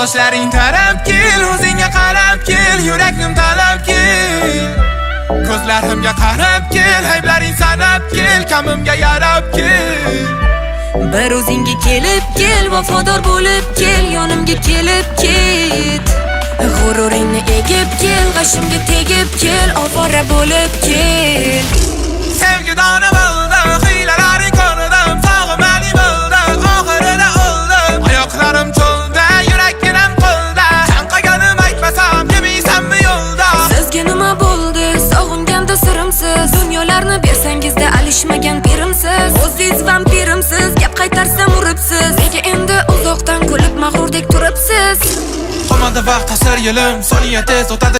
sochlaring tarab kel, o'zingga qarab kel, yuraknim talab kel. Ko'zlarimga qarab kel, ayblaring sanab kel, kamimga yarab kel. Bir o'zingga kelib kel, vafodor bo'lib kel, yonimga kelib ket. G'ururingni egib kel, g'ashimga tegib kel, ovora bo'lib kel. Sevgi dona bo'ldim, hiylalaring ko'rdim, sog'inmaning bo'ldim, oxirida o'ldim. Oyoqlarim cho'lda, yurakginam qo'lda, chanqaganim aytmasam, yemaysanmi yo'lda? Sizga nima bo'ldi? Sog'inganda sirimsiz, dunyolarni bersangizda alishmagan pirimsiz. O'zingiz vampirimsiz, gap qaytarsam uribsiz. Nega endi uzoqdan kulib mag'rurdek turibsiz? Qolmadi vaqt ta'sir yilim, soniyat tez o'tadi.